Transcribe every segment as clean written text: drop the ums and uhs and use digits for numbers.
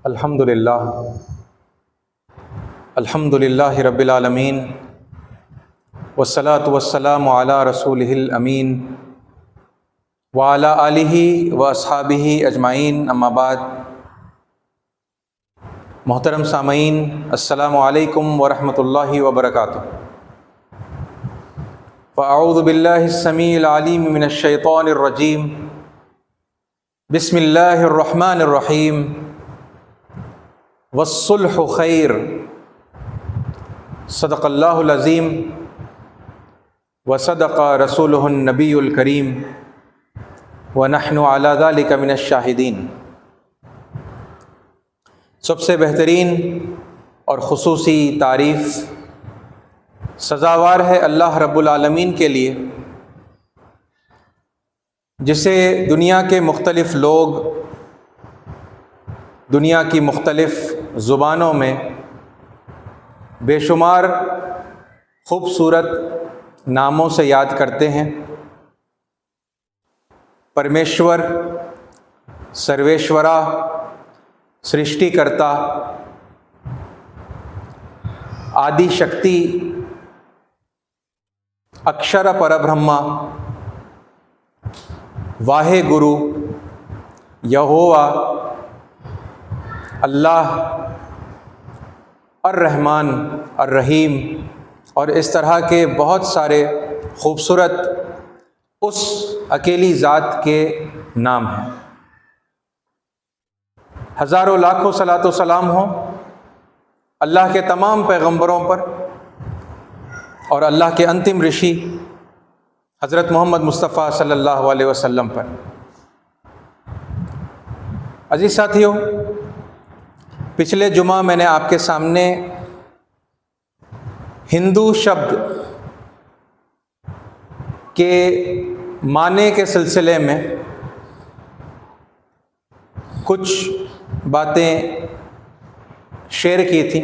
अल्हम्दुलिल्लाह अल्हम्दुलिल्लाहि रब्बिल आलमीन वस्सलातु वस्सलामु अला रसूलिहिल अमीन व अला आलिहि व अस्हाबिहि अजमाइन अम्मा बाद। मोहतरम सामईन, अस्सलामु अलैकुम व रहमतुल्लाहि व बरकातुहू। फ़अऊज़ु बिल्लाहिस समीइल अलीम मिनश शैतानिर रजीम। बिस्मिल्लाहिर रहमानिर रहीम। वस्सुल्हु खैर। सदक़ल्लाहुल अज़ीम व सदक़ रसूलुहुन नबियुल करीम व नहनु अला ज़ालिका मिनश शाहिदीन। सबसे बेहतरीन और ख़ुसूसी तारीफ़ सज़ावार है अल्लाह रब्बुल आलमीन के लिए, जिसे दुनिया के मुख्तलिफ़ लोग दुनिया की मुख्तलिफ़ ज़ुबानों में बेशुमार ख़ूबसूरत नामों से याद करते हैं। परमेश्वर, सर्वेश्वरा, सृष्टिकर्ता, आदि शक्ति, अक्षर परब्रह्मा, वाहे गुरु, यहोवा, अल्लाह, अर्रहमान, अर्रहीम और इस तरह के बहुत सारे खूबसूरत उस अकेली ज़ात के नाम हैं। हज़ारों लाखों सलातो सलाम हो अल्लाह के तमाम पैगंबरों पर और अल्लाह के अंतिम ऋषि हज़रत मोहम्मद मुस्तफ़ा सल्लल्लाहु अलैहि वसल्लम पर। अजीज़ साथियों, पिछले जुमा मैंने आपके सामने हिंदू शब्द के माने के सिलसिले में कुछ बातें शेयर की थी।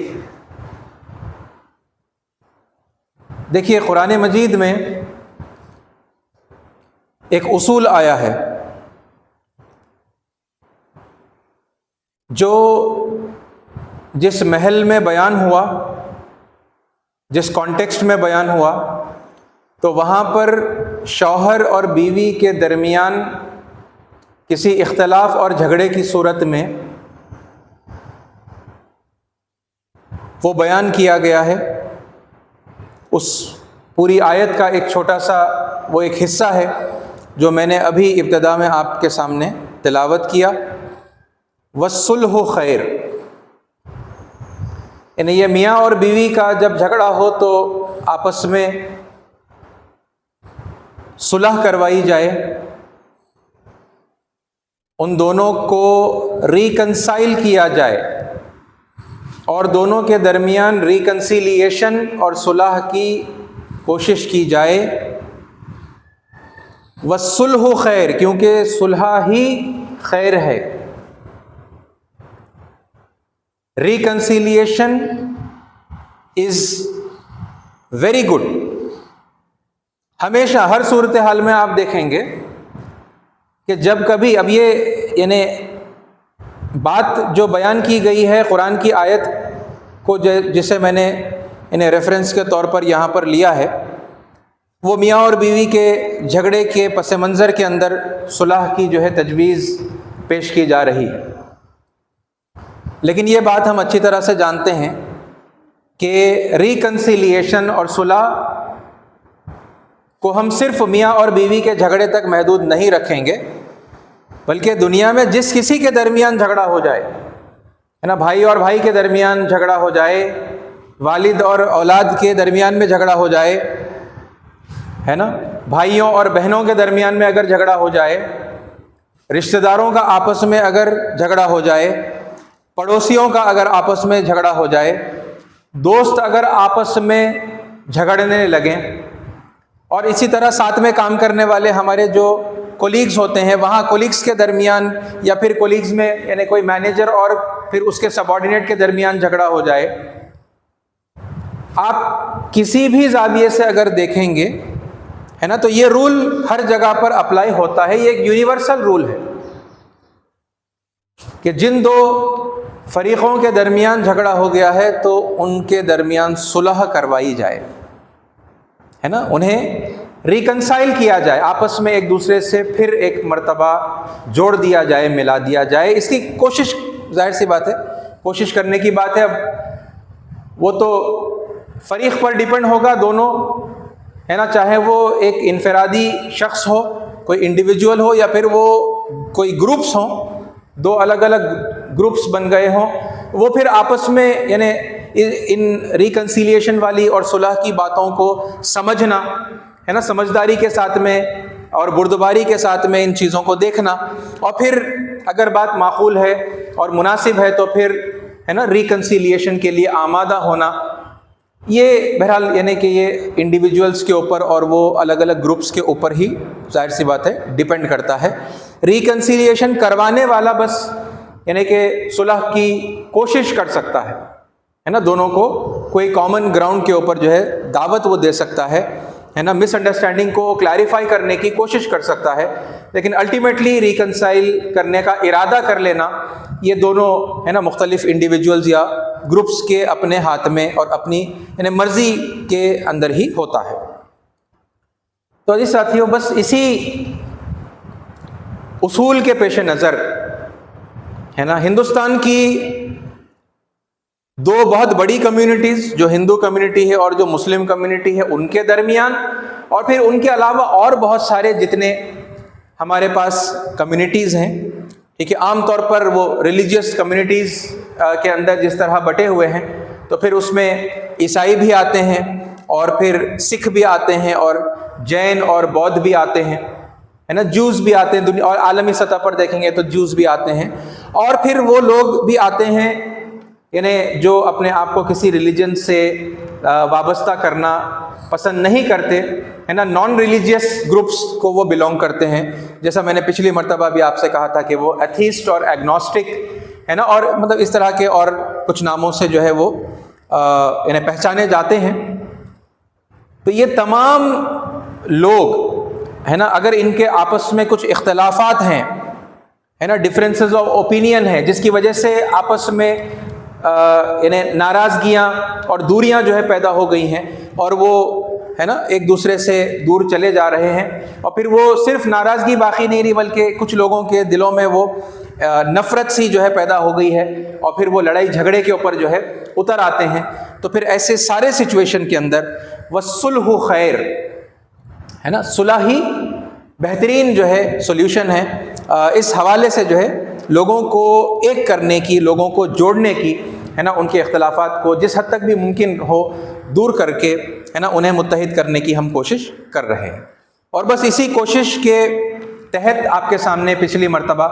देखिए, कुरान मजीद में एक उसूल आया है जो जिस महल में बयान हुआ, जिस कॉन्टेक्स्ट में बयान हुआ, तो वहाँ पर शौहर और बीवी के दरमियान किसी इख्तलाफ और झगड़े की सूरत में वो बयान किया गया है। उस पूरी आयत का एक छोटा सा वो एक हिस्सा है जो मैंने अभी इब्तिदा में आपके सामने तिलावत किया। वस्सुल्हु खैर, यानी ये मियाँ और बीवी का जब झगड़ा हो तो आपस में सुलह करवाई जाए, उन दोनों को रिकंसाइल किया जाए और दोनों के दरमियान रिकंसिलिएशन और सुलह की कोशिश की जाए। वस्सुल्हु खैर, क्योंकि सुलह ही खैर है। Reconciliation is very good. हमेशा हर सूरत हाल में आप देखेंगे कि जब कभी, अब ये यानी बात जो बयान की गई है कुरान की आयत को जिसे मैंने इन्हें रेफरेंस के तौर पर यहाँ पर लिया है, वो मियाँ और बीवी के झगड़े के पस मंज़र के अंदर सुलह की जो है तजवीज़ पेश की जा रही है। लेकिन ये बात हम अच्छी तरह से जानते हैं कि रिकंसिलिएशन और सुलह को हम सिर्फ मियाँ और बीवी के झगड़े तक महदूद नहीं रखेंगे, बल्कि दुनिया में जिस किसी के दरमियान झगड़ा हो जाए, है ना, भाई और भाई के दरमियान झगड़ा हो जाए, वालिद और औलाद के दरमियान में झगड़ा हो जाए, है ना, भाइयों और बहनों के दरमियान में अगर झगड़ा हो जाए, रिश्तेदारों का आपस में अगर झगड़ा हो जाए, पड़ोसियों का अगर आपस में झगड़ा हो जाए, दोस्त अगर आपस में झगड़ने लगें, और इसी तरह साथ में काम करने वाले हमारे जो कोलीग्स होते हैं, वहाँ कोलीग्स के दरमियान या फिर कोलीग्स में यानी कोई मैनेजर और फिर उसके सबऑर्डिनेट के दरमियान झगड़ा हो जाए, आप किसी भी ज़ाविये से अगर देखेंगे, है ना, तो ये रूल हर जगह पर अप्लाई होता है। ये एक यूनिवर्सल रूल है कि जिन दो फरीक़ों के दरमियान झगड़ा हो गया है तो उनके दरमियान सुलह करवाई जाए, है ना, उन्हें रिकंसाइल किया जाए, आपस में एक दूसरे से फिर एक मर्तबा जोड़ दिया जाए, मिला दिया जाए। इसकी कोशिश, जाहिर सी बात है, कोशिश करने की बात है। अब वो तो फरीक़ पर डिपेंड होगा दोनों, है ना, चाहे वो एक इनफरादी शख्स हो, कोई इंडिविजुअल हो, या फिर वो कोई ग्रुप्स हों, दो अलग अलग ग्रुप्स बन गए हों, वो फिर आपस में यानी इन रिकंसिलिएशन वाली और सुलह की बातों को समझना, है ना, समझदारी के साथ में और बुर्दबारी के साथ में इन चीज़ों को देखना, और फिर अगर बात माकूल है और मुनासिब है तो फिर, है ना, रिकंसिलिएशन के लिए आमादा होना। ये बहरहाल यानी कि ये इंडिविजुअल्स के ऊपर और वो अलग अलग ग्रुप्स के ऊपर ही, जाहिर सी बात है, डिपेंड करता है। रिकंसिलिएशन करवाने वाला बस यानी कि सुलह की कोशिश कर सकता है ना, दोनों को कोई कॉमन ग्राउंड के ऊपर जो है दावत वो दे सकता है ना, मिसअंडरस्टैंडिंग को क्लैरिफाई करने की कोशिश कर सकता है, लेकिन अल्टीमेटली रिकंसाइल करने का इरादा कर लेना ये दोनों, है ना, मुख्तलिफ इंडिविजुअल्स या ग्रुप्स के अपने हाथ में और अपनी यानी मर्जी के अंदर ही होता है। तो अजीज साथियों, बस इसी उसूल के पेश नज़र, है ना, हिंदुस्तान की दो बहुत बड़ी कम्युनिटीज़, जो हिंदू कम्युनिटी है और जो मुस्लिम कम्युनिटी है, उनके दरमियान, और फिर उनके अलावा और बहुत सारे जितने हमारे पास कम्युनिटीज़ हैं, ठीक है, आमतौर पर वो रिलीजियस कम्युनिटीज़ के अंदर जिस तरह बटे हुए हैं, तो फिर उसमें ईसाई भी आते हैं और फिर सिख भी आते हैं और जैन और बौद्ध भी आते हैं, है ना, जूस भी आते हैं, दुनिया और आलमी सतह पर देखेंगे तो जूस भी आते हैं, और फिर वो लोग भी आते हैं यानी जो अपने आप को किसी रिलीजन से वाबस्ता करना पसंद नहीं करते, है ना, नॉन रिलीजियस ग्रुप्स को वो बिलोंग करते हैं। जैसा मैंने पिछली मर्तबा भी आपसे कहा था कि वो एथीस्ट और एग्नोस्टिक, है ना, और मतलब इस तरह के और कुछ नामों से जो है वो यानी पहचाने जाते हैं। तो ये तमाम लोग, है ना, अगर इनके आपस में कुछ इख्तलाफात हैं, है ना, डिफरेंसेस ऑफ ओपिनियन है, जिसकी वजह से आपस में यानी नाराज़गियाँ और दूरियां जो है पैदा हो गई हैं, और वो, है ना, एक दूसरे से दूर चले जा रहे हैं, और फिर वो सिर्फ नाराज़गी बाकी नहीं रही, बल्कि कुछ लोगों के दिलों में वो नफ़रत सी जो है पैदा हो गई है, और फिर वो लड़ाई झगड़े के ऊपर जो है उतर आते हैं। तो फिर ऐसे सारे सिचुएशन के अंदर वस्सुल्हु खैर, है ना, सुलह ही बेहतरीन जो है सोल्यूशन है। इस हवाले से जो है लोगों को एक करने की, लोगों को जोड़ने की, है ना, उनके इख्तलाफात को जिस हद तक भी मुमकिन हो दूर करके, है ना, उन्हें मुत्तहिद करने की हम कोशिश कर रहे हैं। और बस इसी कोशिश के तहत आपके सामने पिछली मर्तबा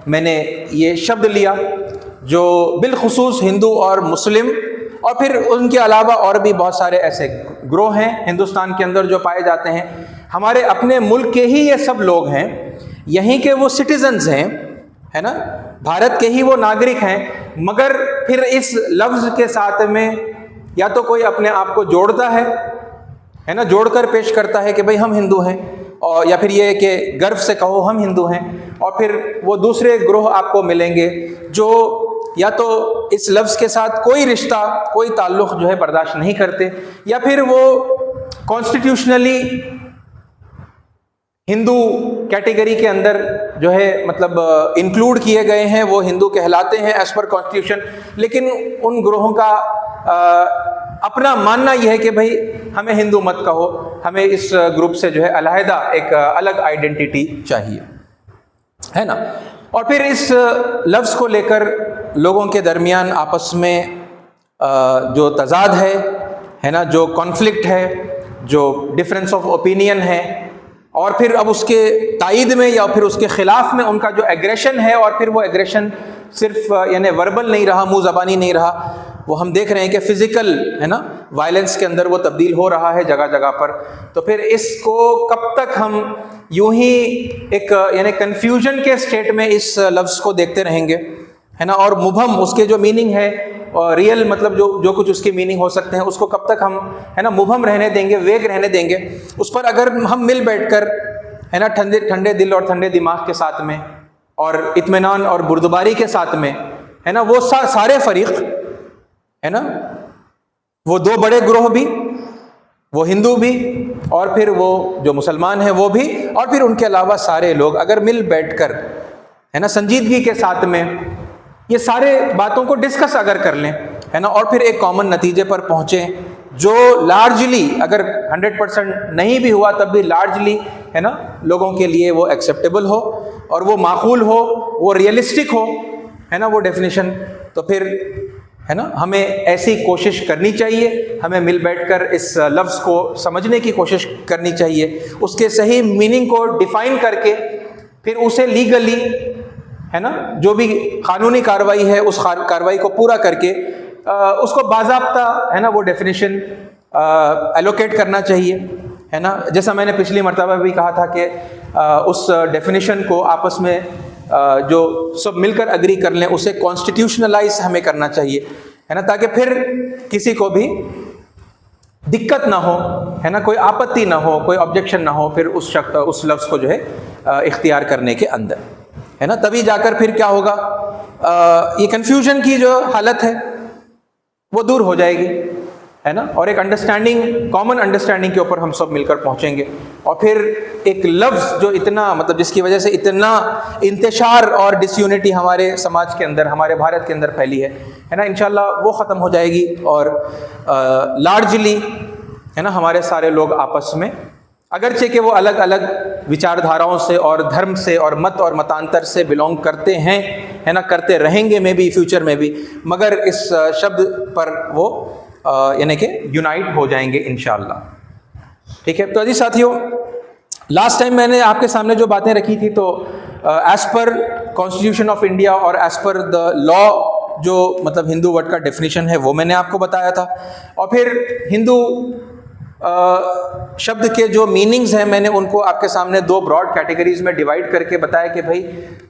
मैंने ये शब्द लिया जो बिलखुसूस हिंदू और मुस्लिम और फिर उनके अलावा और भी बहुत सारे ऐसे ग्रोह हैं हिंदुस्तान के अंदर जो पाए जाते हैं। हमारे अपने मुल्क के ही ये सब लोग हैं, यहीं के वो सिटीजन्स हैं, है ना, भारत के ही वो नागरिक हैं, मगर फिर इस लफ्ज़ के साथ में या तो कोई अपने आप को जोड़ता है ना, जोड़कर पेश करता है कि भाई हम हिंदू हैं, और या फिर ये कि गर्व से कहो हम हिंदू हैं, और फिर वो दूसरे ग्रोह आपको मिलेंगे जो या तो इस लफ्ज़ के साथ कोई रिश्ता, कोई ताल्लुक़ जो है बर्दाश्त नहीं करते, या फिर वो कॉन्स्टिट्यूशनली हिंदू कैटेगरी के अंदर जो है मतलब इंक्लूड किए गए हैं, वो हिंदू कहलाते हैं एज़ पर कॉन्स्टिट्यूशन, लेकिन उन ग्रोहों का अपना मानना यह है कि भाई हमें हिंदू मत कहो, हमें इस ग्रुप से जो है अलहदा एक अलग आइडेंटिटी चाहिए, है ना। और फिर इस लफ्ज़ को लेकर लोगों के दरमियान आपस में जो तज़ाद है ना, जो कॉन्फ्लिक्ट है, जो डिफरेंस ऑफ ओपिनियन है, और फिर अब उसके तायद में या फिर उसके ख़िलाफ़ में उनका जो एग्रेशन है, और फिर वो एग्रेशन सिर्फ यानी वर्बल नहीं रहा, मुँह ज़बानी नहीं रहा, वो हम देख रहे हैं कि फ़िज़िकल, है ना, वायलेंस के अंदर वो तब्दील हो रहा है जगह जगह पर। तो फिर इसको कब तक हम यूं ही एक यानी कन्फ्यूजन के स्टेट में इस लफ्ज़ को देखते रहेंगे, है ना, और मुबहम उसके जो मीनिंग है और रियल मतलब जो कुछ उसके मीनिंग हो सकते हैं, उसको कब तक हम, है ना, मुबहम रहने देंगे, वेग रहने देंगे। उस पर अगर हम मिल बैठकर, है ना, ठंडे दिल और ठंडे दिमाग के साथ में और इत्मीनान और बुर्दबारी के साथ में, है ना, वो सारे फरीक, है ना, वो दो बड़े ग्रोह भी, वो हिंदू भी और फिर वो जो मुसलमान है वो भी, और फिर उनके अलावा सारे लोग अगर मिल बैठकर, है ना, संजीदगी के साथ में ये सारे बातों को डिस्कस अगर कर लें, है ना, और फिर एक कॉमन नतीजे पर पहुँचें जो लार्जली, अगर 100% नहीं भी हुआ तब भी लार्जली, है ना, लोगों के लिए वो एक्सेप्टेबल हो और वो माकूल हो, वो रियलिस्टिक हो, है ना, वो डेफिनेशन, तो फिर, है ना, हमें ऐसी कोशिश करनी चाहिए, हमें मिल बैठकर इस लफ्ज़ को समझने की कोशिश करनी चाहिए, उसके सही मीनिंग को डिफाइन करके फिर उसे लीगली, है ना, जो भी कानूनी कार्रवाई है उस कार्रवाई को पूरा करके उसको बाज़ाब्ता, है ना, वो डेफिनेशन एलोकेट करना चाहिए, है ना। जैसा मैंने पिछली मर्तबा भी कहा था कि उस डेफिनेशन को आपस में जो सब मिलकर अग्री कर लें उसे कॉन्स्टिट्यूशनलाइज हमें करना चाहिए, है ना, ताकि फिर किसी को भी दिक्कत ना हो, है ना, कोई आपत्ति ना हो, कोई ऑब्जेक्शन ना हो फिर उस लफ्ज़ को जो है इख्तियार करने के अंदर, है ना। तभी जाकर फिर क्या होगा, ये कन्फ्यूजन की जो हालत है वो दूर हो जाएगी, है ना, और एक अंडरस्टैंडिंग, कॉमन अंडरस्टैंडिंग के ऊपर हम सब मिलकर पहुंचेंगे, और फिर एक लफ्ज़ जो इतना, मतलब जिसकी वजह से इतना इंतशार और डिसयूनिटी हमारे समाज के अंदर, हमारे भारत के अंदर फैली है ना, इंशाल्लाह वो ख़त्म हो जाएगी और लार्जली, है ना, हमारे सारे लोग आपस में, अगरचे कि वो अलग अलग विचारधाराओं से और धर्म से और मत और मतांतर से बिलोंग करते हैं, है ना, करते रहेंगे में भी, फ्यूचर में भी, मगर इस शब्द पर वो यानी कि यूनाइट हो जाएंगे इंशाअल्लाह। ठीक है, तो अजी साथियों, लास्ट टाइम मैंने आपके सामने जो बातें रखी थी तो as per constitution of India और एज पर द लॉ जो मतलब हिंदू वर्ड का डेफिनेशन है वो मैंने आपको बताया था, और फिर हिंदू शब्द के जो मीनिंग्स हैं मैंने उनको आपके सामने दो ब्रॉड कैटेगरीज में डिवाइड करके बताया कि भाई,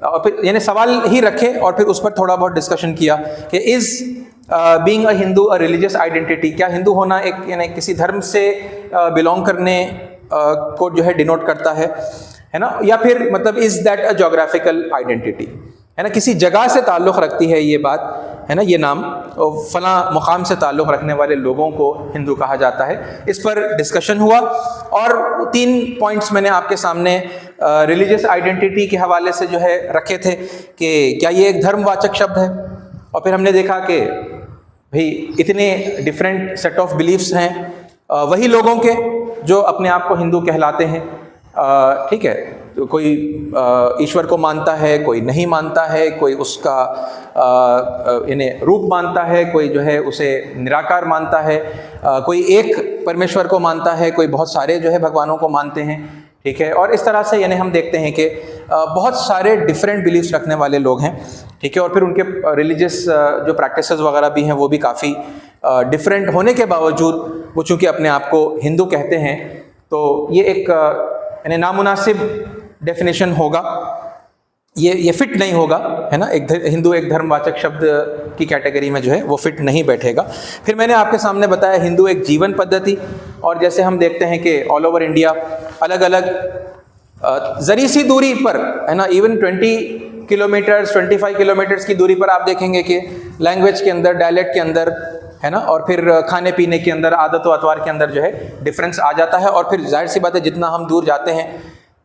और फिर यानी सवाल ही रखे और फिर उस पर थोड़ा बहुत डिस्कशन किया कि is being a Hindu a religious identity, क्या हिंदू होना एक यानी किसी धर्म से बिलोंग करने को जो है डिनोट करता है ना, या फिर मतलब is that a geographical identity, है ना, किसी जगह से ताल्लुक़ रखती है ये बात, है ना, ये नाम फलां मुकाम से ताल्लुक़ रखने वाले लोगों को हिंदू कहा जाता है। इस पर डिस्कशन हुआ और 3 पॉइंट्स मैंने आपके सामने रिलीजियस आइडेंटिटी के हवाले से जो है रखे थे कि क्या ये एक धर्मवाचक शब्द है, और फिर हमने देखा कि भाई इतने डिफरेंट सेट ऑफ बिलीफ्स हैं वही लोगों के जो अपने आप को हिंदू कहलाते हैं, ठीक है, तो कोई ईश्वर को मानता है, कोई नहीं मानता है, कोई उसका यानी रूप मानता है, कोई जो है उसे निराकार मानता है, कोई एक परमेश्वर को मानता है, कोई बहुत सारे जो है भगवानों को मानते हैं, ठीक है, और इस तरह से यानी हम देखते हैं कि बहुत सारे डिफरेंट बिलीफ्स रखने वाले लोग हैं, ठीक है, और फिर उनके रिलीजियस जो प्रैक्टिसेस वगैरह भी हैं वो भी काफ़ी डिफरेंट होने के बावजूद वो चूँकि अपने आप को हिंदू कहते हैं, तो ये एक यानी नामुनासिब डेफिनेशन होगा, ये फिट नहीं होगा, है ना, एक हिंदू एक धर्मवाचक शब्द की कैटेगरी में जो है वो फिट नहीं बैठेगा। फिर मैंने आपके सामने बताया हिंदू एक जीवन पद्धति, और जैसे हम देखते हैं कि ऑल ओवर इंडिया अलग अलग ज़री सी दूरी पर, है ना, इवन 20 किलोमीटर्स 25 किलोमीटर्स की दूरी पर आप देखेंगे कि लैंग्वेज के अंदर, डायलेक्ट के अंदर, है ना, और फिर खाने पीने के अंदर, आदत व अतवार के अंदर जो है डिफरेंस आ जाता है, और फिर जाहिर सी बात है जितना हम दूर जाते हैं,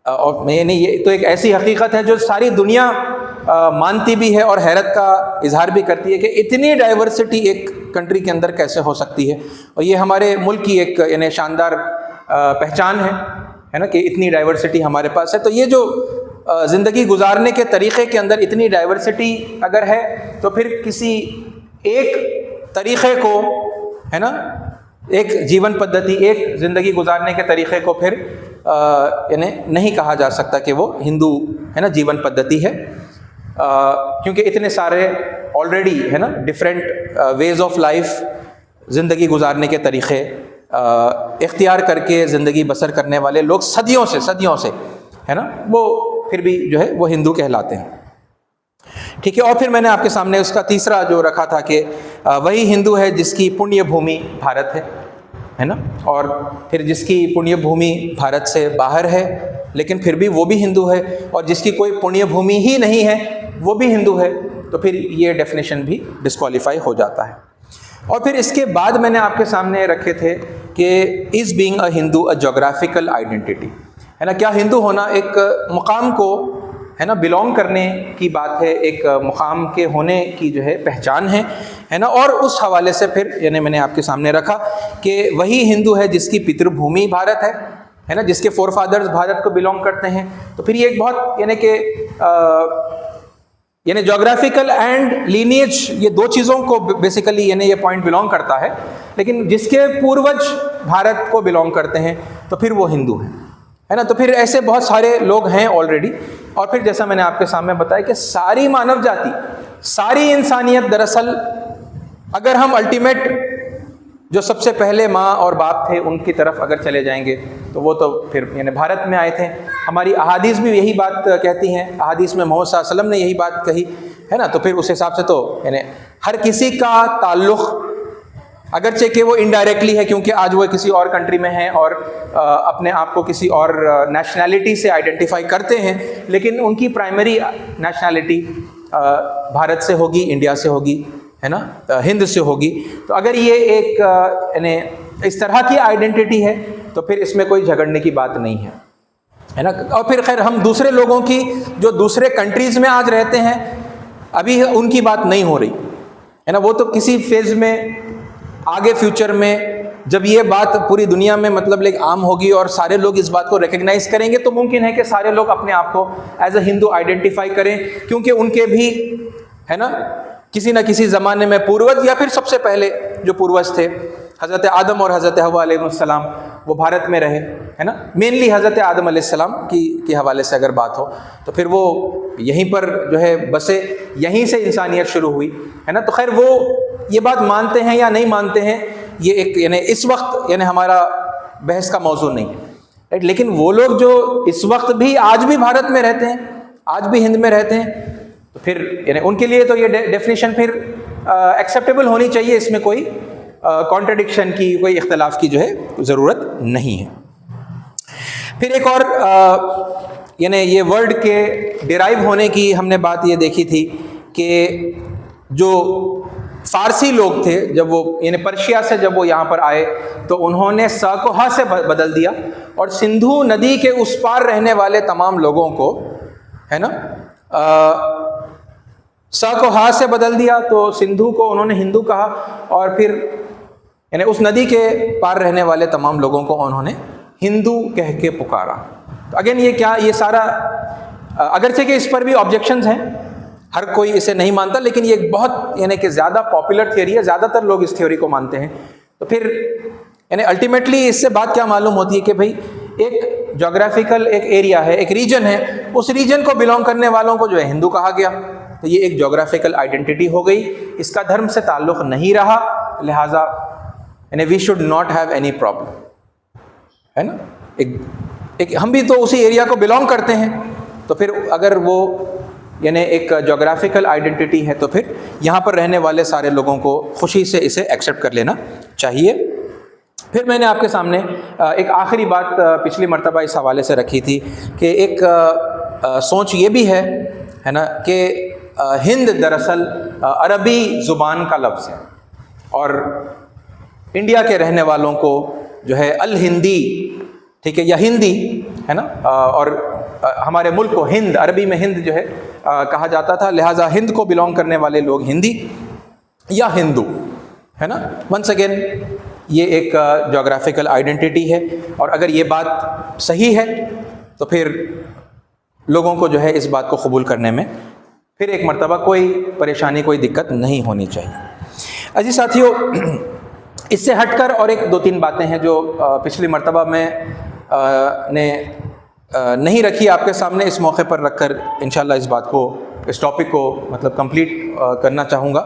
और यानी ये तो एक ऐसी हकीकत है जो सारी दुनिया मानती भी है और हैरत का इजहार भी करती है कि इतनी डाइवर्सिटी एक कंट्री के अंदर कैसे हो सकती है, और ये हमारे मुल्क की एक यानी शानदार पहचान है ना, कि इतनी डाइवर्सिटी हमारे पास है। तो ये जो ज़िंदगी गुजारने के तरीक़े के अंदर इतनी डाइवर्सिटी अगर है तो फिर किसी एक तरीक़े को, है ना, एक जीवन पद्धति, एक ज़िंदगी गुजारने के तरीक़े को फिर यानी नहीं कहा जा सकता कि वो हिंदू, है ना, जीवन पद्धति है, क्योंकि इतने सारे ऑलरेडी, है ना, डिफरेंट वेज ऑफ लाइफ, ज़िंदगी गुजारने के तरीक़े इख्तियार करके ज़िंदगी बसर करने वाले लोग सदियों से, है ना, वो फिर भी जो है वो हिंदू कहलाते हैं, ठीक है। और फिर मैंने आपके सामने उसका तीसरा जो रखा था कि वही हिंदू है जिसकी पुण्य भूमि भारत है ना, और फिर जिसकी पुण्य भूमि भारत से बाहर है लेकिन फिर भी वो भी हिंदू है, और जिसकी कोई पुण्य भूमि ही नहीं है वो भी हिंदू है, तो फिर ये डेफिनेशन भी डिस्क्वालीफाई हो जाता है। और फिर इसके बाद मैंने आपके सामने रखे थे कि is being a Hindu a geographical identity, है ना, क्या हिंदू होना एक मुकाम को, है ना, बिलोंग करने की बात है, एक मुकाम के होने की जो है पहचान है ना। और उस हवाले से फिर यानी मैंने आपके सामने रखा कि वही हिंदू है जिसकी पितृभूमि भारत है ना, जिसके फोर फादर्स भारत को बिलोंग करते हैं। तो फिर ये एक बहुत यानी कि यानी जोग्राफिकल एंड लीनिएज, ये दो चीज़ों को बेसिकली यानी ये पॉइंट बिलोंग करता है, लेकिन जिसके पूर्वज भारत को बिलोंग करते हैं तो फिर वो हिंदू है ना। तो फिर ऐसे बहुत सारे लोग हैं ऑलरेडी। और फिर जैसा मैंने आपके सामने बताया कि सारी मानव जाति, सारी इंसानियत दरअसल, अगर हम अल्टीमेट जो सबसे पहले माँ और बाप थे उनकी तरफ अगर चले जाएंगे तो वो तो फिर यानी भारत में आए थे। हमारी अहादीस भी यही बात कहती हैं, अहादीस में मोहम्मद सल्लल्लाहु अलैहि वसल्लम ने यही बात कही है ना। तो फिर उस हिसाब से तो यानी हर किसी का ताल्लुक़, अगरचे कि वो इनडायरेक्टली है क्योंकि आज वो किसी और कंट्री में हैं और अपने आप को किसी और नेशनैलिटी से आइडेंटिफाई करते हैं, लेकिन उनकी प्राइमरी नेशनैलिटी भारत से होगी, इंडिया से होगी, है ना, हिंद से होगी। तो अगर ये एक यानी इस तरह की आइडेंटिटी है तो फिर इसमें कोई झगड़ने की बात नहीं है ना। और फिर खैर हम दूसरे लोगों की जो दूसरे कंट्रीज़ में आज रहते हैं अभी उनकी बात नहीं हो रही है ना, वो तो किसी फेज़ में आगे फ्यूचर में जब ये बात पूरी दुनिया में मतलब लाइक आम होगी और सारे लोग इस बात को रिकग्नाइज करेंगे तो मुमकिन है कि सारे लोग अपने आप को एज अ हिंदू आइडेंटिफाई करें, क्योंकि उनके भी, है ना, किसी न किसी ज़माने में पूर्वज या फिर सबसे पहले जो पूर्वज थे हज़रत आदम और हज़रत हव्वा अलैहिस्सलाम वो भारत में रहे, है ना। मेनली हज़रत आदम अलैहिस्सलाम की हवाले से अगर बात हो तो फिर वो यहीं पर जो है बसे, यहीं से इंसानियत शुरू हुई, है ना। तो खैर वो ये बात मानते हैं या नहीं मानते हैं ये एक यानी इस वक्त यानी हमारा बहस का मौजू नहीं है, राइट। लेकिन वो लोग जो इस वक्त भी आज भी भारत में रहते हैं, आज भी हिंद में रहते हैं, तो फिर यानी उनके लिए तो ये डेफिनेशन फिर एक्सेप्टेबल होनी चाहिए, इसमें कोई कॉन्ट्रडिक्शन की, कोई इख्तलाफ की जो है ज़रूरत नहीं है। फिर एक और यानी ये वर्ड के डिराइव होने की हमने बात ये देखी थी कि जो फारसी लोग थे जब वो यानी पर्शिया से जब वो यहाँ पर आए तो उन्होंने स को ह से बदल दिया और सिंधु नदी के उस पार रहने वाले तमाम लोगों को, है ना, स को हा से बदल दिया तो सिंधु को उन्होंने हिंदू कहा और फिर यानी उस नदी के पार रहने वाले तमाम लोगों को उन्होंने हिंदू कह के पुकारा। तो अगेन ये क्या, ये सारा अगरचे कि इस पर भी ऑब्जेक्शंस हैं, हर कोई इसे नहीं मानता, लेकिन ये बहुत यानी कि ज़्यादा पॉपुलर थियोरी है, ज़्यादातर लोग इस थ्योरी को मानते हैं। तो फिर यानी अल्टीमेटली इससे बात क्या मालूम होती है कि भाई एक जोग्राफिकल एक एरिया है, एक रीजन है, उस रीजन को बिलोंग करने वालों को जो है हिंदू कहा गया, तो ये एक जोग्राफिकल आइडेंटिटी हो गई, इसका धर्म से ताल्लुक़ नहीं रहा, लिहाजा यानी we should not have any problem, है ना। एक हम भी तो उसी एरिया को बिलोंग करते हैं, तो फिर अगर वो यानी एक जोग्राफिकल आइडेंटिटी है तो फिर यहाँ पर रहने वाले सारे लोगों को खुशी से इसे एक्सेप्ट कर लेना चाहिए। फिर मैंने आपके सामने एक आखिरी बात पिछली मर्तबा इस हवाले से रखी थी कि एक सोच ये भी है ना, कि हिंद दरअसल अरबी ज़ुबान का लफ्ज़ है और इंडिया के रहने वालों को जो है अल हिंदी, ठीक है, या हिंदी, है ना, और हमारे मुल्क को हिंद, अरबी में हिंद जो है कहा जाता था, लिहाजा हिंद को बिलोंग करने वाले लोग हिंदी या हिंदू, है ना। वंस अगेन ये एक जोग्राफिकल आइडेंटिटी है और अगर ये बात सही है तो फिर लोगों को जो है इस बात को कबूल करने में फिर एक मर्तबा कोई परेशानी, कोई दिक्कत नहीं होनी चाहिए। अजी साथियों, इससे हटकर और एक दो तीन बातें हैं जो पिछली मर्तबा में ने नहीं रखी आपके सामने, इस मौके पर रखकर इंशाल्लाह इस बात को, इस टॉपिक को मतलब कंप्लीट करना चाहूँगा।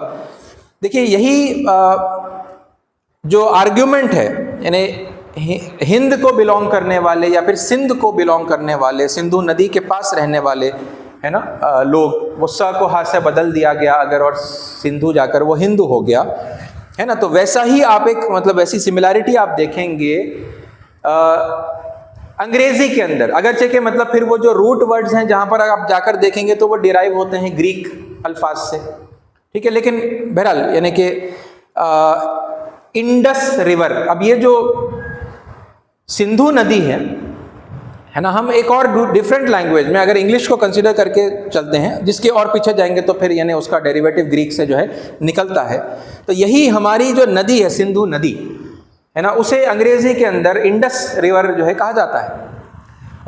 देखिए यही जो आर्ग्यूमेंट है, यानी हिंद को बिलोंग करने वाले या फिर सिंध को बिलोंग करने वाले, सिंधु नदी के पास रहने वाले, है ना, लोग, वो स को हा से बदल दिया गया अगर और सिंधु जाकर वो हिंदू हो गया, है ना। तो वैसा ही आप एक मतलब वैसी सिमिलैरिटी आप देखेंगे अंग्रेजी के अंदर, अगरचे के मतलब फिर वो जो रूट वर्ड्स हैं जहाँ पर आप जाकर देखेंगे तो वो डिराइव होते हैं ग्रीक अल्फाज से, ठीक है। लेकिन बहरहाल यानी कि इंडस रिवर, अब ये जो सिंधु नदी है ना, हम एक और डिफरेंट लैंग्वेज में अगर इंग्लिश को कंसीडर करके चलते हैं, जिसके और पीछे जाएंगे तो फिर यानी उसका डेरिवेटिव ग्रीक से जो है निकलता है, तो यही हमारी जो नदी है सिंधु नदी है ना, उसे अंग्रेजी के अंदर इंडस रिवर जो है कहा जाता है।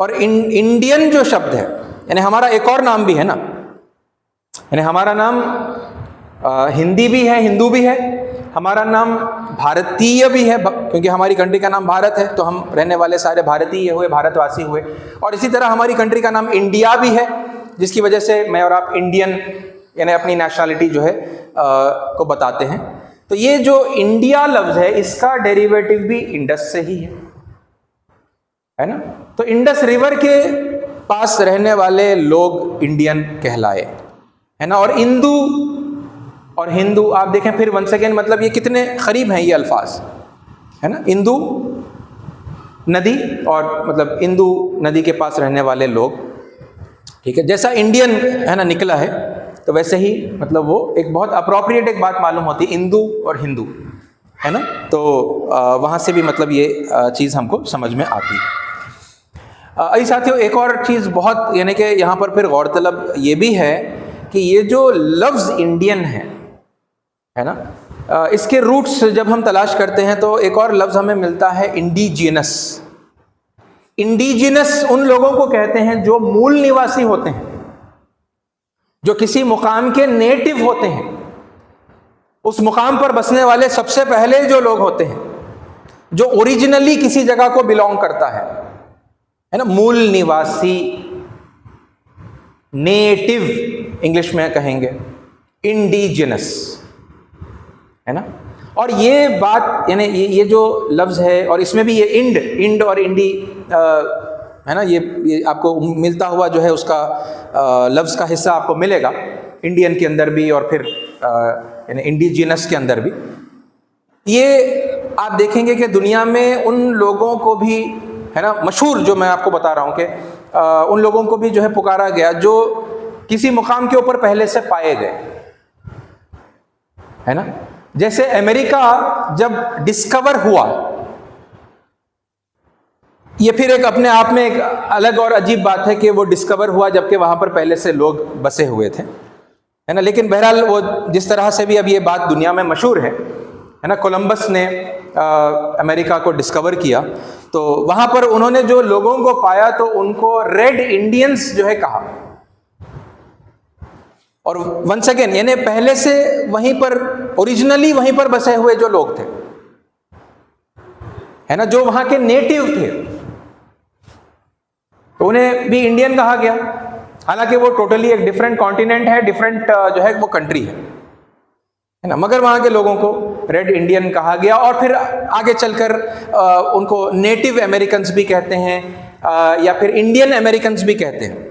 और इंडियन जो शब्द है यानी हमारा एक और नाम भी है ना, यानी हमारा नाम हिंदी भी है, हिंदू भी है, हमारा नाम भारतीय भी है क्योंकि हमारी कंट्री का नाम भारत है, तो हम रहने वाले सारे भारतीय हुए, भारतवासी हुए। और इसी तरह हमारी कंट्री का नाम इंडिया भी है, जिसकी वजह से मैं और आप इंडियन यानी अपनी नेशनलिटी जो है को बताते हैं। तो ये जो इंडिया लफ्ज है इसका डेरिवेटिव भी इंडस से ही है ना। तो इंडस रिवर के पास रहने वाले लोग इंडियन कहलाए, है ना। और इंदू और हिंदू, आप देखें फिर वंस अगेन मतलब ये कितने करीब हैं ये अल्फाज, है ना। इंदू नदी और मतलब इंदू नदी के पास रहने वाले लोग, ठीक है। जैसा इंडियन है ना निकला है, तो वैसे ही मतलब वो एक बहुत अप्रोप्रिएट एक बात मालूम होती है, इंदू और हिंदू, है ना। तो वहाँ से भी मतलब ये चीज़ हमको समझ में आती है। अई साथियों, एक और चीज़ बहुत यानी कि यहाँ पर फिर गौरतलब ये भी है कि ये जो लफ्ज़ इंडियन है ना, इसके रूट्स जब हम तलाश करते हैं तो एक और लफ्ज़ हमें मिलता है इंडिजिनस। इंडिजिनस उन लोगों को कहते हैं जो मूल निवासी होते हैं, जो किसी मुकाम के नेटिव होते हैं, उस मुकाम पर बसने वाले सबसे पहले जो लोग होते हैं, जो ओरिजिनली किसी जगह को बिलोंग करता है ना। मूल निवासी, नेटिव इंग्लिश में कहेंगे इंडिजिनस, है ना। और ये बात यानी ये जो लफ्ज़ है, और इसमें भी ये इंड और इंडी है ना, ये आपको मिलता हुआ जो है उसका लफ्ज़ का हिस्सा आपको मिलेगा इंडियन के अंदर भी और फिर यानी इंडिजिनस के अंदर भी। ये आप देखेंगे कि दुनिया में उन लोगों को भी है ना, मशहूर जो मैं आपको बता रहा हूँ कि उन लोगों को भी जो है पुकारा गया जो किसी मुकाम के ऊपर पहले से पाए गए, है ना। जैसे अमेरिका जब डिस्कवर हुआ, ये फिर एक अपने आप में एक अलग और अजीब बात है कि वो डिस्कवर हुआ जबकि वहां पर पहले से लोग बसे हुए थे, है ना। लेकिन बहरहाल वो जिस तरह से भी अब ये बात दुनिया में मशहूर है ना, कोलंबस ने अमेरिका को डिस्कवर किया, तो वहां पर उन्होंने जो लोगों को पाया तो उनको रेड इंडियंस जो है कहा। और वंस अगेन यानी पहले से वहीं पर ओरिजिनली वहीं पर बसे हुए जो लोग थे, है ना, जो वहां के नेटिव थे, तो उन्हें भी इंडियन कहा गया। हालांकि वो टोटली एक डिफरेंट कॉन्टिनेंट है, डिफरेंट जो है वो कंट्री है ना, मगर वहाँ के लोगों को रेड इंडियन कहा गया। और फिर आगे चलकर उनको नेटिव अमेरिकन्स भी कहते हैं या फिर इंडियन अमेरिकन्स भी कहते हैं,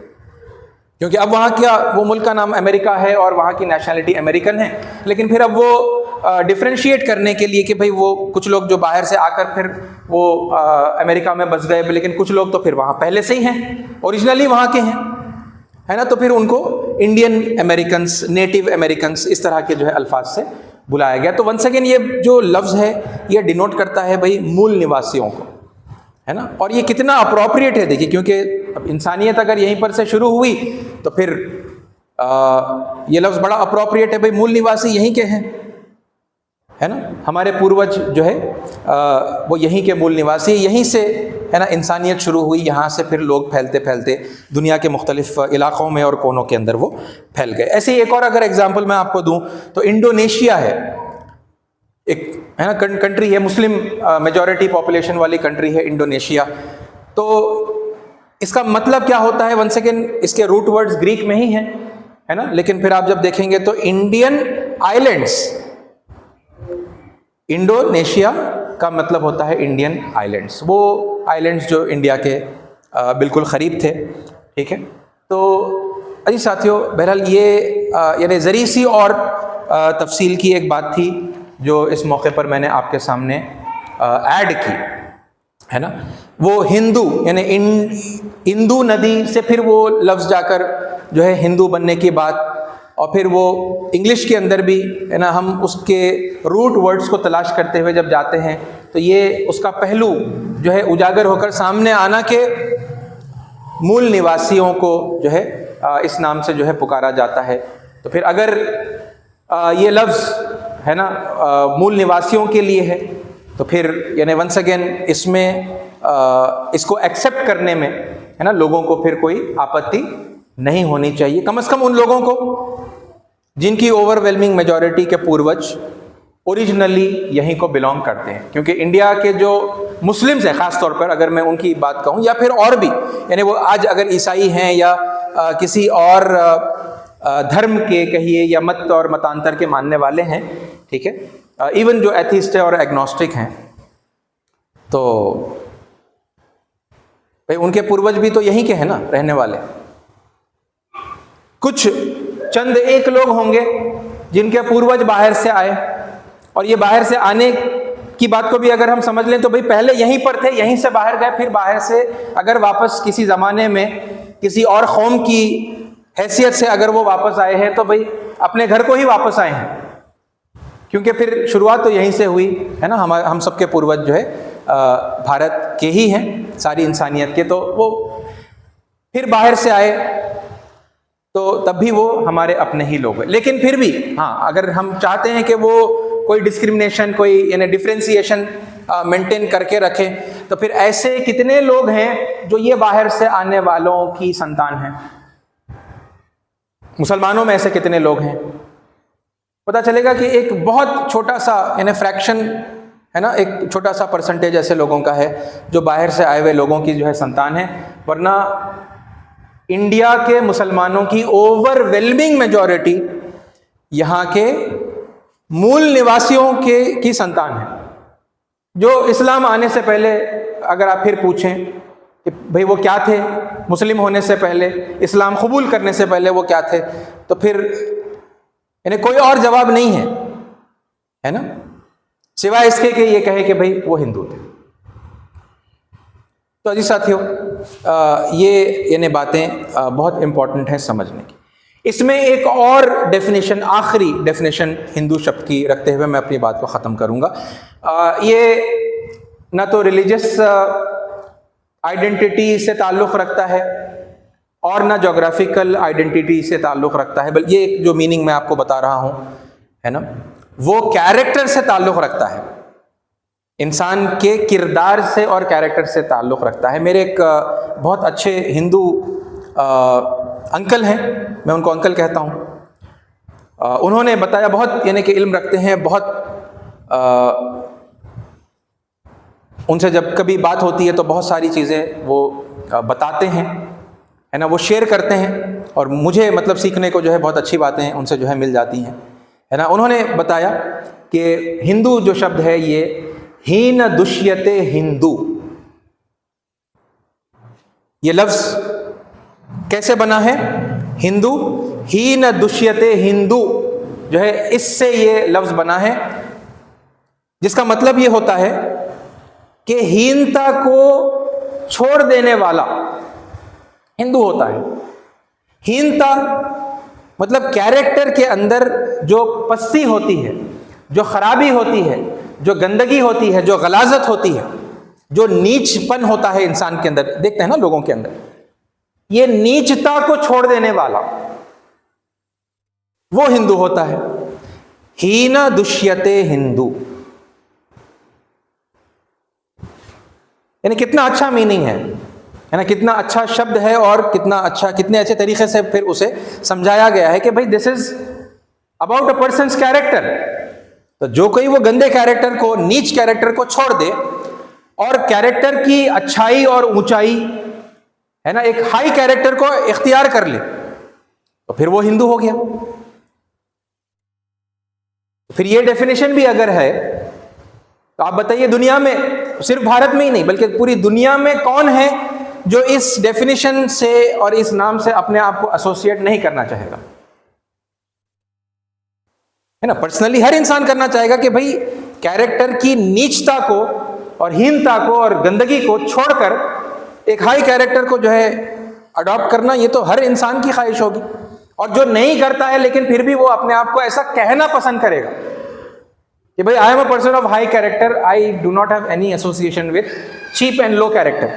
क्योंकि अब वहाँ का वो मुल्क का नाम अमेरिका है और वहाँ की नेशनलिटी अमेरिकन है। लेकिन फिर अब वो डिफ्रेंशिएट करने के लिए कि भाई वो कुछ लोग जो बाहर से आकर फिर वो अमेरिका में बस गए, लेकिन कुछ लोग तो फिर वहाँ पहले से ही हैं, ओरिजिनली वहाँ के हैं, है ना, तो फिर उनको इंडियन अमेरिकन्स, नेटिव अमेरिकन्स इस तरह के जो है अल्फाज से बुलाया गया। तो वंस अगेन ये जो लफ्ज़ है ये डिनोट करता है भाई मूल निवासियों को, है ना। और ये कितना अप्रोप्रिएट है देखिए, क्योंकि अब इंसानियत अगर यहीं पर से शुरू हुई तो फिर ये लफ्ज़ बड़ा अप्रोप्रिएट है भाई, मूल निवासी यहीं के हैं, है ना। हमारे पूर्वज जो है वो यहीं के मूल निवासी, यहीं से है ना इंसानियत शुरू हुई, यहाँ से फिर लोग फैलते फैलते दुनिया के मुख्तलिफ इलाक़ों में और कोनों के अंदर वो फैल गए। ऐसे ही एक और अगर एग्जाम्पल मैं आपको दूँ तो इंडोनेशिया है, एक है ना कंट्री है, मुस्लिम मेजॉरिटी पॉपुलेशन वाली कंट्री है इंडोनेशिया। तो इसका मतलब क्या होता है, वंस अगेन इसके रूट वर्ड्स ग्रीक में ही हैं, है ना। लेकिन फिर आप जब देखेंगे तो इंडियन आइलैंड्स, इंडोनेशिया का मतलब होता है इंडियन आइलैंड्स, वो आइलैंड्स जो इंडिया के बिल्कुल क़रीब थे, ठीक है। तो अजी साथियों, बहरहाल ये यानी ज़री सी और तफसील की एक बात थी जो इस मौके पर मैंने आपके सामने ऐड की, है ना। वो हिंदू यानी इंदू नदी से फिर वो लफ्ज़ जाकर जो है हिंदू बनने की बात, और फिर वो इंग्लिश के अंदर भी है ना, हम उसके रूट वर्ड्स को तलाश करते हुए जब जाते हैं तो ये उसका पहलू जो है उजागर होकर सामने आना के मूल निवासियों को जो है इस नाम से जो है पुकारा जाता है। तो फिर अगर ये लफ्ज़ है ना मूल निवासियों के लिए है तो फिर यानी वंस अगेन इसमें इसको एक्सेप्ट करने में है ना लोगों को फिर कोई आपत्ति नहीं होनी चाहिए, कम से कम उन लोगों को जिनकी ओवरवेलमिंग मेजॉरिटी के पूर्वज ओरिजिनली यहीं को बिलोंग करते हैं। क्योंकि इंडिया के जो मुस्लिम्स हैं ख़ास तौर पर, अगर मैं उनकी बात कहूँ, या फिर और भी यानी वो आज अगर ईसाई हैं या किसी और धर्म के कहिए या मत और मतांतर के मानने वाले हैं, ठीक है, इवन जो एथिस्ट है और एग्नोस्टिक हैं, तो भाई उनके पूर्वज भी तो यहीं के हैं ना रहने वाले। कुछ चंद एक लोग होंगे जिनके पूर्वज बाहर से आए, और ये बाहर से आने की बात को भी अगर हम समझ लें तो भाई पहले यहीं पर थे, यहीं से बाहर गए, फिर बाहर से अगर वापस किसी ज़माने में किसी और कौम की हैसियत से अगर वो वापस आए हैं तो भाई अपने घर को ही वापस आए हैं, क्योंकि फिर शुरुआत तो यहीं से हुई है ना। हम सबके पूर्वज जो है भारत के ही हैं, सारी इंसानियत के, तो वो फिर बाहर से आए तो तब भी वो हमारे अपने ही लोग हैं। लेकिन फिर भी हाँ, अगर हम चाहते हैं कि वो कोई डिस्क्रिमिनेशन, कोई यानी डिफ्रेंसिएशन मेंटेन करके रखें, तो फिर ऐसे कितने लोग हैं जो ये बाहर से आने वालों की संतान हैं। मुसलमानों में ऐसे कितने लोग हैं, पता चलेगा कि एक बहुत छोटा सा यानी फ्रैक्शन है ना, एक छोटा सा परसेंटेज ऐसे लोगों का है जो बाहर से आए हुए लोगों की जो है संतान है। वरना इंडिया के मुसलमानों की ओवरवेलमिंग मेजॉरिटी यहाँ के मूल निवासियों की संतान है, जो इस्लाम आने से पहले अगर आप फिर पूछें कि भाई वो क्या थे, मुस्लिम होने से पहले, इस्लाम कबूल करने से पहले वो क्या थे, तो फिर यानी कोई और जवाब नहीं है ना, सिवाय इसके कि ये कहे कि भाई वो हिंदू थे। तो अजी साथियों, ये यानी बातें बहुत इंपॉर्टेंट हैं समझने की। इसमें एक और डेफिनेशन, आखिरी डेफिनेशन हिंदू शब्द की रखते हुए मैं अपनी बात को ख़त्म करूँगा। ये ना तो रिलीजियस आइडेंटिटी से ताल्लुक़ रखता है और ना जोग्राफिकल आइडेंटिटी से ताल्लुक़ रखता है, बल्कि ये जो मीनिंग मैं आपको बता रहा हूँ है ना, वो कैरेक्टर से ताल्लुक़ रखता है, इंसान के किरदार से और कैरेक्टर से ताल्लुक़ रखता है। मेरे एक बहुत अच्छे हिंदू अंकल हैं, मैं उनको अंकल कहता हूँ, उन्होंने बताया, बहुत यानी कि इल्म रखते हैं, बहुत उनसे जब कभी बात होती है तो बहुत सारी चीज़ें वो बताते हैं है ना, वो शेयर करते हैं, और मुझे मतलब सीखने को जो है बहुत अच्छी बातें उनसे जो है मिल जाती हैं है ना। उन्होंने बताया कि हिंदू जो शब्द है ये हीन दुष्यते हिंदू, ये लफ्ज़ कैसे बना है, हिंदू, हीन दुष्यते हिंदू जो है इससे ये लफ्ज़ बना है, जिसका मतलब ये होता है कि हीनता को छोड़ देने वाला हिंदू होता है। हीनता मतलब कैरेक्टर के अंदर जो पस्ती होती है, जो खराबी होती है, जो गंदगी होती है, जो गलाजत होती है, जो नीचपन होता है इंसान के अंदर, देखते हैं ना लोगों के अंदर, ये नीचता को छोड़ देने वाला वो हिंदू होता है। हीन दुष्यते हिंदू, यानी कितना अच्छा मीनिंग है ना, कितना अच्छा शब्द है, और कितना अच्छा, कितने अच्छे तरीके से फिर उसे समझाया गया है कि भाई this is about a persons character. तो जो कोई वो गंदे कैरेक्टर को, नीच कैरेक्टर को छोड़ दे और कैरेक्टर की अच्छाई और ऊंचाई है ना, एक हाई कैरेक्टर को इख्तियार कर ले, तो फिर वो हिंदू हो गया। फिर ये डेफिनेशन भी अगर है तो आप बताइए दुनिया में, सिर्फ भारत में ही नहीं बल्कि पूरी दुनिया में कौन है जो इस डेफिनेशन से और इस नाम से अपने आप को एसोसिएट नहीं करना चाहेगा, है ना। पर्सनली हर इंसान करना चाहेगा कि भाई कैरेक्टर की नीचता को और हीनता को और गंदगी को छोड़कर एक हाई कैरेक्टर को जो है अडॉप्ट करना, ये तो हर इंसान की ख्वाहिश होगी। और जो नहीं करता है लेकिन फिर भी वो अपने आप को ऐसा कहना पसंद करेगा कि भाई I am a person of high character, I do not have any association with cheap and low character,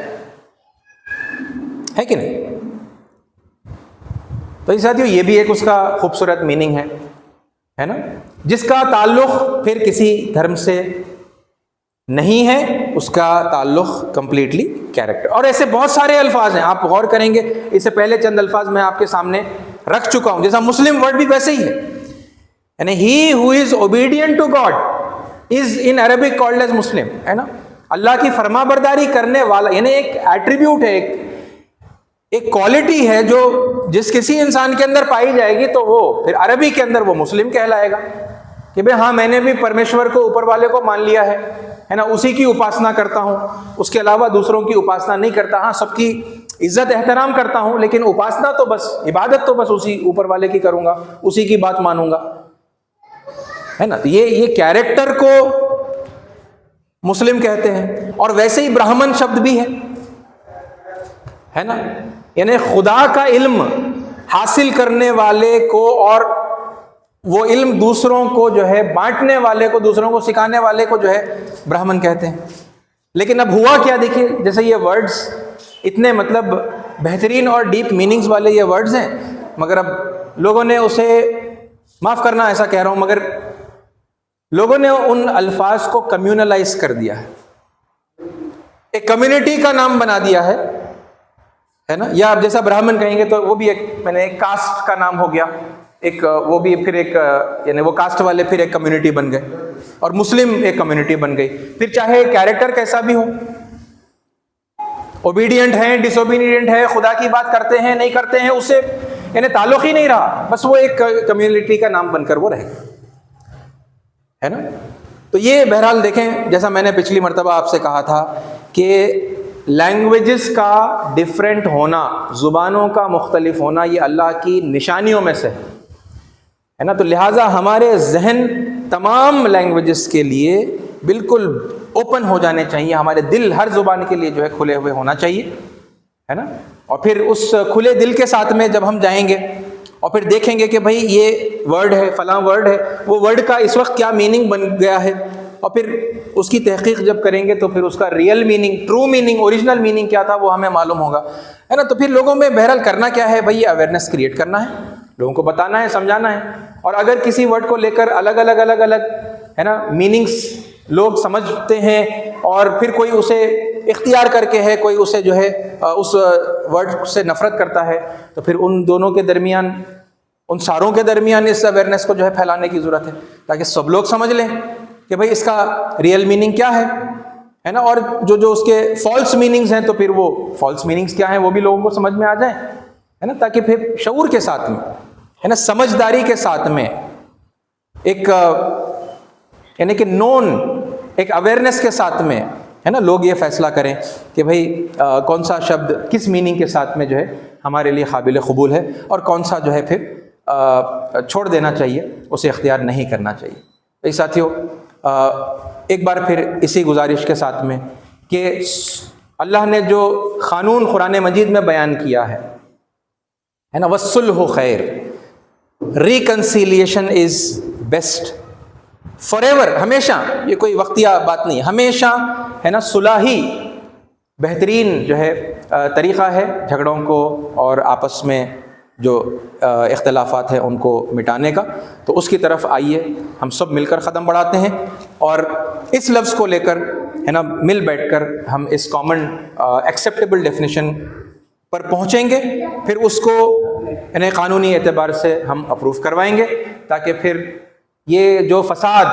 है कि नहीं? तो इस साथियों ये भी एक उसका खूबसूरत मीनिंग है ना, जिसका ताल्लुक फिर किसी धर्म से नहीं है, उसका ताल्लुक कंप्लीटली कैरेक्टर। और ऐसे बहुत सारे अल्फाज हैं, आप गौर करेंगे, इससे पहले चंद अल्फाज मैं आपके सामने रख चुका हूं, जैसा मुस्लिम वर्ड भी वैसे ही है, यानी he who is obedient to God is in Arabic called as Muslim, है ना। अल्लाह की फरमाबरदारी करने वाला, यानी एक एट्रीब्यूट है, एक क्वालिटी है जो जिस किसी इंसान के अंदर पाई जाएगी तो वो फिर अरबी के अंदर वो मुस्लिम कहलाएगा कि भाई हाँ मैंने भी परमेश्वर को, ऊपर वाले को मान लिया है ना, उसी की उपासना करता हूँ, उसके अलावा दूसरों की उपासना नहीं करता। हाँ सबकी इज्जत एहतराम करता हूँ, लेकिन उपासना तो बस, इबादत तो बस उसी ऊपर वाले की करूँगा, उसी की बात मानूंगा, है ना। तो ये कैरेक्टर को मुस्लिम कहते हैं। और वैसे ही ब्राह्मण शब्द भी है ना, यानी खुदा का इल्म हासिल करने वाले को और वो इल्म दूसरों को जो है बांटने वाले को, दूसरों को सिखाने वाले को जो है ब्राह्मण कहते हैं। लेकिन अब हुआ क्या, देखिए, जैसे ये वर्ड्स इतने मतलब बेहतरीन और डीप मीनिंग्स वाले ये वर्ड्स हैं, मगर अब लोगों ने उसे, माफ करना ऐसा कह रहा हूं, मगर लोगों ने उन अल्फाज को कम्युनलाइज कर दिया है, एक कम्युनिटी का नाम बना दिया है ना। या आप जैसा ब्राह्मण कहेंगे तो वो भी एक, मैंने एक कास्ट का नाम हो गया, एक वो भी फिर एक, यानी वो कास्ट वाले फिर एक कम्युनिटी बन गए, और मुस्लिम एक कम्युनिटी बन गई। फिर चाहे कैरेक्टर कैसा भी हो, ओबीडियंट है, डिसोबीडियंट है, खुदा की बात करते हैं, नहीं करते हैं, उससे यानी ताल्लुक ही नहीं रहा, बस वो एक कम्युनिटी का नाम बनकर वो रहे, है ना। तो ये बहरहाल देखें, जैसा मैंने पिछली मर्तबा आपसे कहा था कि लैंग्वेजेस का डिफरेंट होना, जुबानों का मुख्तलिफ होना, ये अल्लाह की निशानियों में से है ना। तो लिहाजा हमारे जहन तमाम लैंग्वेजेस के लिए बिल्कुल ओपन हो जाने चाहिए, हमारे दिल हर जुबान के लिए जो है खुले हुए होना चाहिए, है ना। और फिर उस खुले दिल के साथ में जब हम जाएंगे और फिर देखेंगे कि भाई ये वर्ड है, फलां वर्ड है, वो वर्ड का इस वक्त क्या मीनिंग बन गया है, और फिर उसकी तहकीक जब करेंगे तो फिर उसका real meaning, true meaning, original meaning क्या था वो हमें मालूम होगा, है ना। तो फिर लोगों में बहरहाल करना क्या है भाई, ये अवेयरनेस क्रिएट करना है, लोगों को बताना है, समझाना है। और अगर किसी वर्ड को लेकर अलग अलग है ना मीनिंग्स लोग समझते हैं और फिर कोई उसे इख्तियार करके है, कोई उसे जो है उस वर्ड से नफरत करता है, तो फिर उन दोनों के दरमियान, उन सारों के दरमियान इस अवेयरनेस को जो है फैलाने की ज़रूरत है, ताकि सब लोग समझ लें कि भाई इसका रियल मीनिंग क्या है ना। और जो उसके फॉल्स मीनिंग्स हैं, तो फिर वो फॉल्स मीनिंग्स क्या हैं वो भी लोगों को समझ में आ जाए, है ना, ताकि फिर शऊर के साथ में, है ना, समझदारी के साथ में, एक यानी कि नोन, एक अवेयरनेस के साथ में, है ना, लोग ये फैसला करें कि भाई कौन सा शब्द किस मीनिंग के साथ में जो है हमारे लिए काबिल कबूल है, और कौन सा जो है फिर छोड़ देना चाहिए, उसे इख्तियार नहीं करना चाहिए। तो साथियों, एक बार फिर इसी गुजारिश के साथ में कि अल्लाह ने जो क़ानून कुरान मजीद में बयान किया है ना, वस्सुल्हु खैर, रिकन्सिलिएशन इज़ बेस्ट फॉरएवर, हमेशा, ये कोई वक्तिया बात नहीं, हमेशा, है ना, सुलह ही बेहतरीन जो है तरीक़ा है झगड़ों को और आपस में जो इख्तलाफात हैं उनको मिटाने का। तो उसकी तरफ आइए हम सब मिलकर क़दम बढ़ाते हैं, और इस लफ्ज़ को लेकर, है ना, मिल बैठकर हम इस कॉमन एक्सेप्टेबल डेफिनेशन पर पहुँचेंगे, फिर उसको यानी क़ानूनी एतबार से हम अप्रूव करवाएंगे, ताकि फिर ये जो फसाद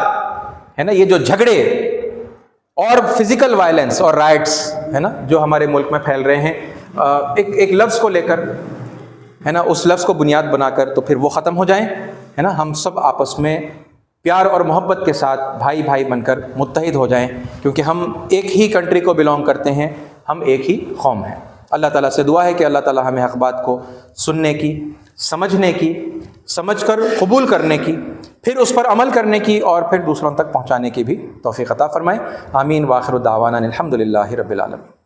है ना, ये जो झगड़े और फिज़िकल वायलेंस और राइट्स, है ना, जो हमारे मुल्क में फैल रहे हैं, एक लफ्ज़ को लेकर, है ना, उस लफ्ज़ को बुनियाद बनाकर, तो फिर वो ख़त्म हो जाएं, है ना। हम सब आपस में प्यार और मोहब्बत के साथ भाई भाई बनकर मुत्तहिद हो जाएं, क्योंकि हम एक ही कंट्री को बिलोंग करते हैं, हम एक ही कौम हैं। अल्लाह ताला से दुआ है कि अल्लाह ताला हमें हक़ बात को सुनने की, समझने की, समझकर कबूल करने की, फिर उस पर अमल करने की, और फिर दूसरों तक पहुँचाने की भी तौफ़ीक़ अता फ़रमाएँ। आमीन। व आखिर दावाना अनिल हम्दुलिल्लाहि रब्बिल आलमीन।